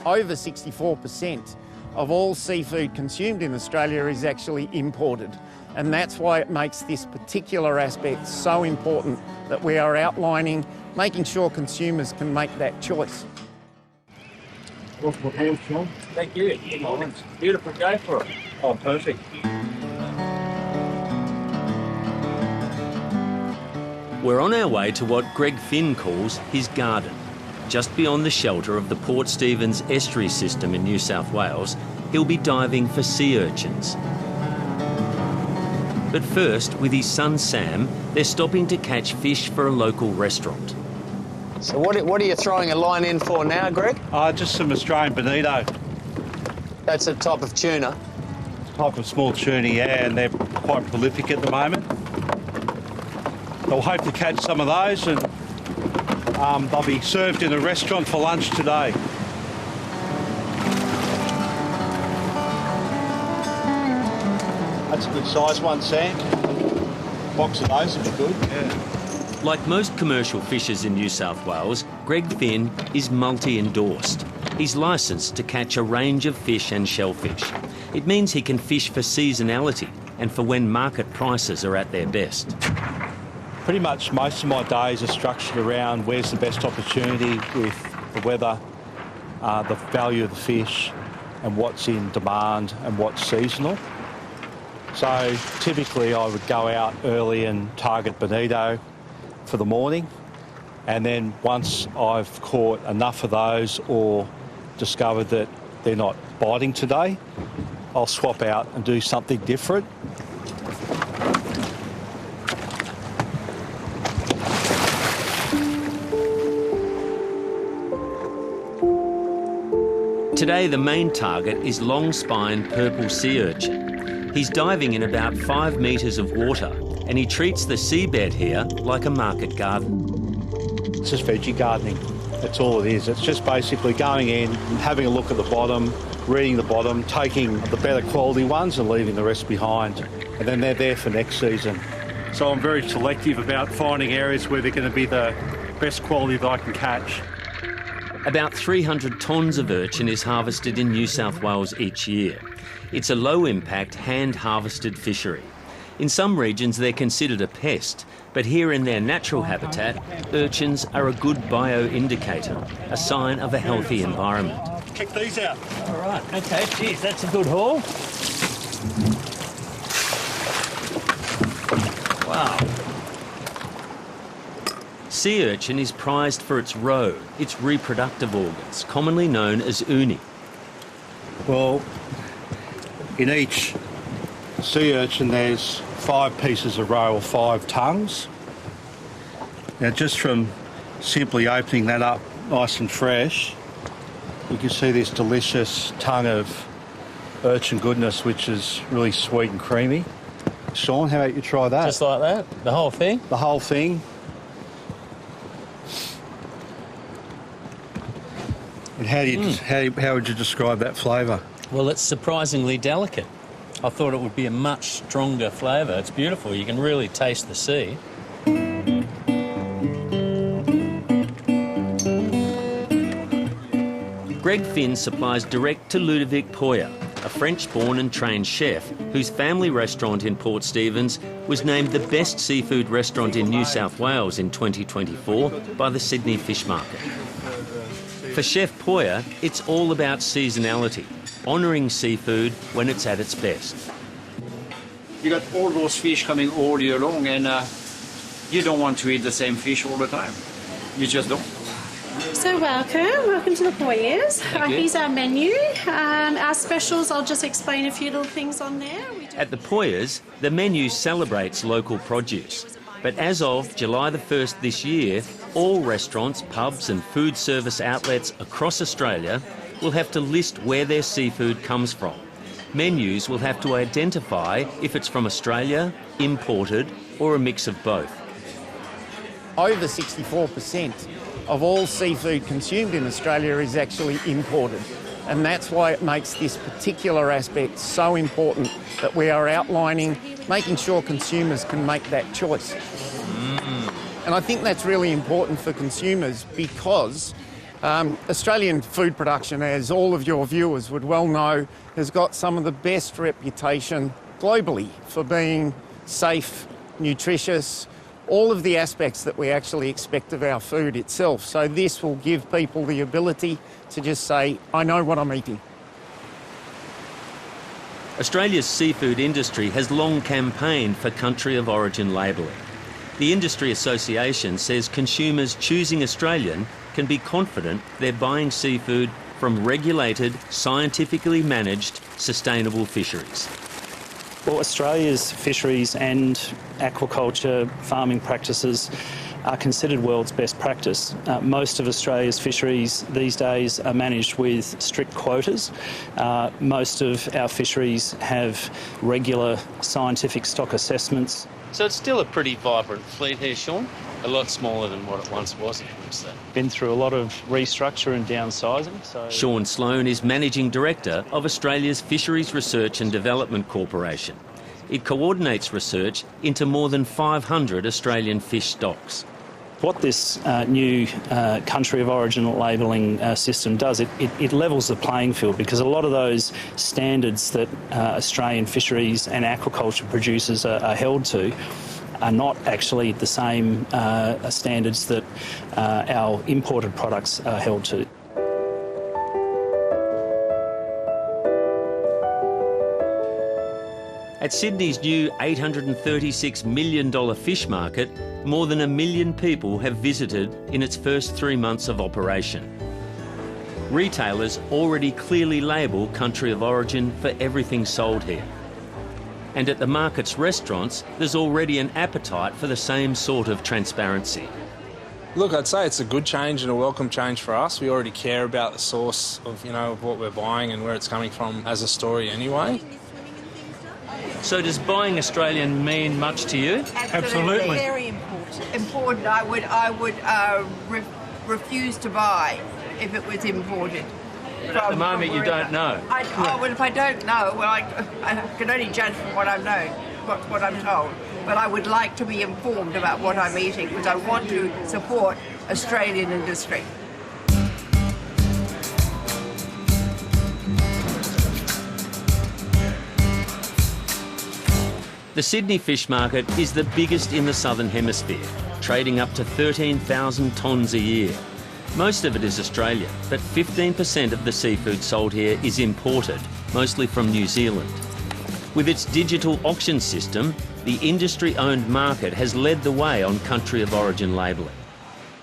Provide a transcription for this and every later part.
Over 64% of all seafood consumed in Australia is actually imported. And that's why it makes this particular aspect so important that we are outlining, making sure consumers can make that choice. Thank you. Beautiful day for it. Oh, perfect. We're on our way to what Greg Finn calls his garden. Just beyond the shelter of the Port Stephens estuary system in New South Wales, he'll be diving for sea urchins. But first, with his son Sam, they're stopping to catch fish for a local restaurant. So what are you throwing a line in for now, Greg? Just some Australian bonito. That's a type of tuna. Type of small tuna, yeah, and they're quite prolific at the moment. We'll hope to catch some of those, and they'll be served in a restaurant for lunch today. That's a good size one, Sam. A box of those would be good. Yeah. Like most commercial fishers in New South Wales, Greg Finn is multi-endorsed. He's licensed to catch a range of fish and shellfish. It means he can fish for seasonality and for when market prices are at their best. Pretty much most of my days are structured around where's the best opportunity with the weather, the value of the fish, and what's in demand and what's seasonal. So typically I would go out early and target bonito for the morning, and then once I've caught enough of those or discovered that they're not biting today, I'll swap out and do something different. Today, the main target is long-spined purple sea urchin. He's diving in about 5 metres of water, and he treats the seabed here like a market garden. It's just veggie gardening. That's all it is. It's just basically going in and having a look at the bottom, reading the bottom, taking the better quality ones and leaving the rest behind. And then they're there for next season. So I'm very selective about finding areas where they're going to be the best quality that I can catch. About 300 tonnes of urchin is harvested in New South Wales each year. It's a low-impact, hand-harvested fishery. In some regions they're considered a pest, but here in their natural habitat, urchins are a good bio-indicator, a sign of a healthy environment. Kick these out. All right, okay, geez, that's a good haul. Wow. Sea urchin is prized for its roe, its reproductive organs, commonly known as uni. Well, in each sea urchin there's 5 pieces of roe or 5 tongues. Now just from simply opening that up nice and fresh, you can see this delicious tongue of urchin goodness, which is really sweet and creamy. Sean, how about you try that? Just like that? The whole thing? The whole thing. And how would you describe that flavour? Well, it's surprisingly delicate. I thought it would be a much stronger flavour. It's beautiful. You can really taste the sea. Greg Finn supplies direct to Ludovic Poyer, a French-born and trained chef whose family restaurant in Port Stephens was named the best seafood restaurant in New South Wales in 2024 by the Sydney Fish Market. For Chef Poyer, it's all about seasonality, honouring seafood when it's at its best. You got all those fish coming all year long, and you don't want to eat the same fish all the time. You just don't. So welcome to the Poyers. Here's our menu. Our specials, I'll just explain a few little things on there. At the Poyers, the menu celebrates local produce. But as of July the 1st this year, all restaurants, pubs and food service outlets across Australia will have to list where their seafood comes from. Menus will have to identify if it's from Australia, imported or a mix of both. Over 64% of all seafood consumed in Australia is actually imported. And that's why it makes this particular aspect so important that we are outlining, making sure consumers can make that choice. And I think that's really important for consumers because Australian food production, as all of your viewers would well know, has got some of the best reputation globally for being safe, nutritious, all of the aspects that we actually expect of our food itself. So this will give people the ability to just say, I know what I'm eating. Australia's seafood industry has long campaigned for country of origin labelling. The Industry Association says consumers choosing Australian can be confident they're buying seafood from regulated, scientifically managed, sustainable fisheries. Well, Australia's fisheries and aquaculture farming practices are considered world's best practice. Most of Australia's fisheries these days are managed with strict quotas. Most of our fisheries have regular scientific stock assessments. So it's still a pretty vibrant fleet here, Sean. A lot smaller than what it once was, of course. Been through a lot of restructure and downsizing. So Sean Sloan is Managing Director of Australia's Fisheries Research and Development Corporation. It coordinates research into more than 500 Australian fish stocks. What this new country of origin labelling system does, it levels the playing field, because a lot of those standards that Australian fisheries and aquaculture producers are held to are not actually the same standards that our imported products are held to. At Sydney's new $836 million fish market, more than 1 million people have visited in its first 3 months of operation. Retailers already clearly label country of origin for everything sold here. And at the market's restaurants, there's already an appetite for the same sort of transparency. Look, I'd say it's a good change and a welcome change for us. We already care about the source of, of what we're buying and where it's coming from as a story anyway. So does buying Australian mean much to you? Absolutely. Very important. I would refuse to buy if it was imported. But at the moment you don't know. Well, if I don't know, well, I can only judge from what I've known, what I'm told. But I would like to be informed about what I'm eating, because I want to support Australian industry. The Sydney fish market is the biggest in the Southern Hemisphere, trading up to 13,000 tonnes a year. Most of it is Australian, but 15% of the seafood sold here is imported, mostly from New Zealand. With its digital auction system, the industry-owned market has led the way on country of origin labelling.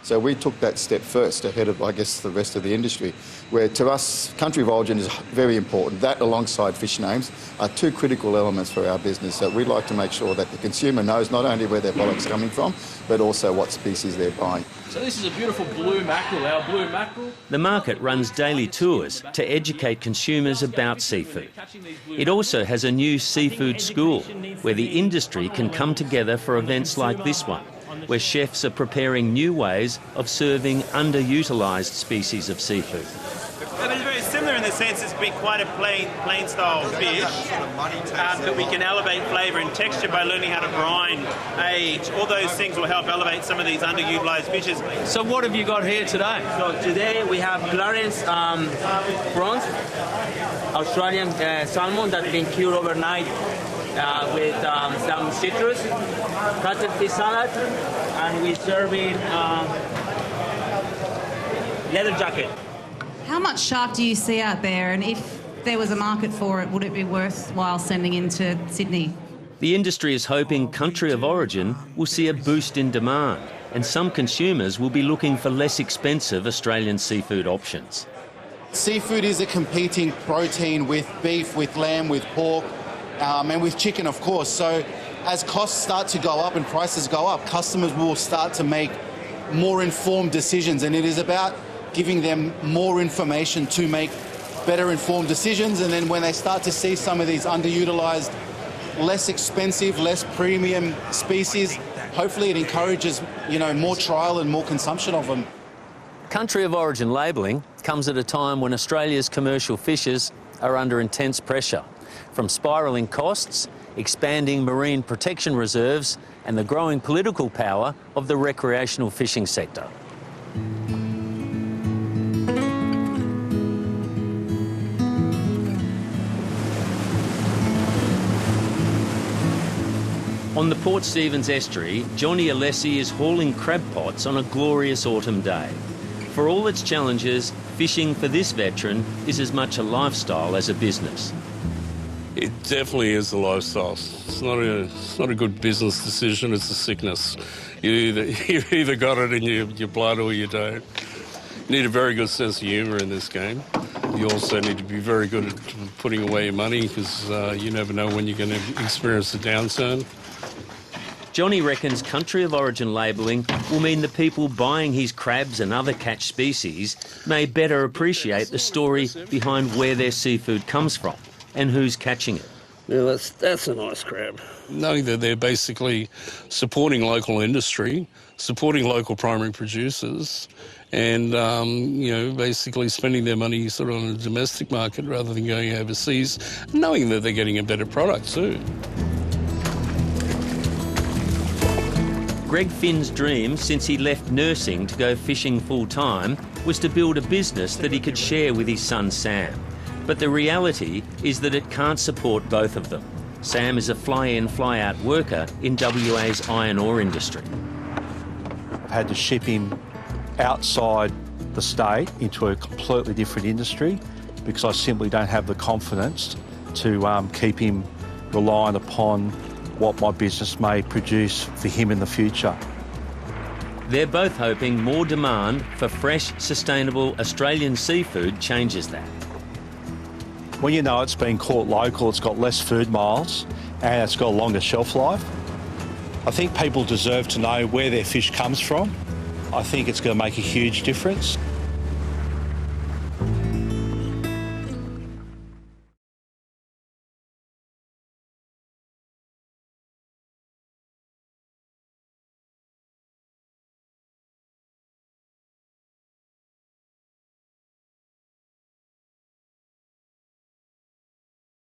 So we took that step first ahead of, I guess, the rest of the industry, where to us, country of origin is very important. That alongside fish names are two critical elements for our business. So we'd like to make sure that the consumer knows not only where their product's coming from, but also what species they're buying. So this is a beautiful blue mackerel, our blue mackerel. The market runs daily tours to educate consumers about seafood. It also has a new seafood school where the industry can come together for events like this one, where chefs are preparing new ways of serving underutilised species of seafood. It's very similar in the sense it's been quite a plain style fish, but we can elevate flavour and texture by learning how to brine, age. All those things will help elevate some of these underutilised fishes. So what have you got here today? So today we have Clarence prawns, Australian salmon that's been cured overnight with some citrus, cuttlefish salad, and we're serving leather jacket. How much shark do you see out there, and if there was a market for it, would it be worthwhile sending into Sydney? The industry is hoping country of origin will see a boost in demand, and some consumers will be looking for less expensive Australian seafood options. Seafood is a competing protein with beef, with lamb, with pork, and with chicken, of course. So as costs start to go up and prices go up, customers will start to make more informed decisions, and it is about giving them more information to make better informed decisions. And then when they start to see some of these underutilised, less expensive, less premium species, hopefully it encourages, more trial and more consumption of them. Country of origin labelling comes at a time when Australia's commercial fishers are under intense pressure, from spiralling costs, expanding marine protection reserves, and the growing political power of the recreational fishing sector. On the Port Stephens estuary, Johnny Alessi is hauling crab pots on a glorious autumn day. For all its challenges, fishing for this veteran is as much a lifestyle as a business. It definitely is a lifestyle. It's not a good business decision, it's a sickness. You've either got it in your blood or you don't. You need a very good sense of humour in this game. You also need to be very good at putting away your money because you never know when you're going to experience a downturn. Johnny reckons country of origin labelling will mean the people buying his crabs and other catch species may better appreciate the story behind where their seafood comes from and who's catching it. Yeah, that's a nice crab. Knowing that they're basically supporting local industry, supporting local primary producers, and basically spending their money sort of on the domestic market rather than going overseas, knowing that they're getting a better product too. Greg Finn's dream since he left nursing to go fishing full-time was to build a business that he could share with his son Sam. But the reality is that it can't support both of them. Sam is a fly-in, fly-out worker in WA's iron ore industry. I've had to ship him outside the state into a completely different industry because I simply don't have the confidence to keep him reliant upon what my business may produce for him in the future. They're both hoping more demand for fresh, sustainable Australian seafood changes that. When you know it's been caught local, it's got less food miles and it's got a longer shelf life. I think people deserve to know where their fish comes from. I think it's going to make a huge difference.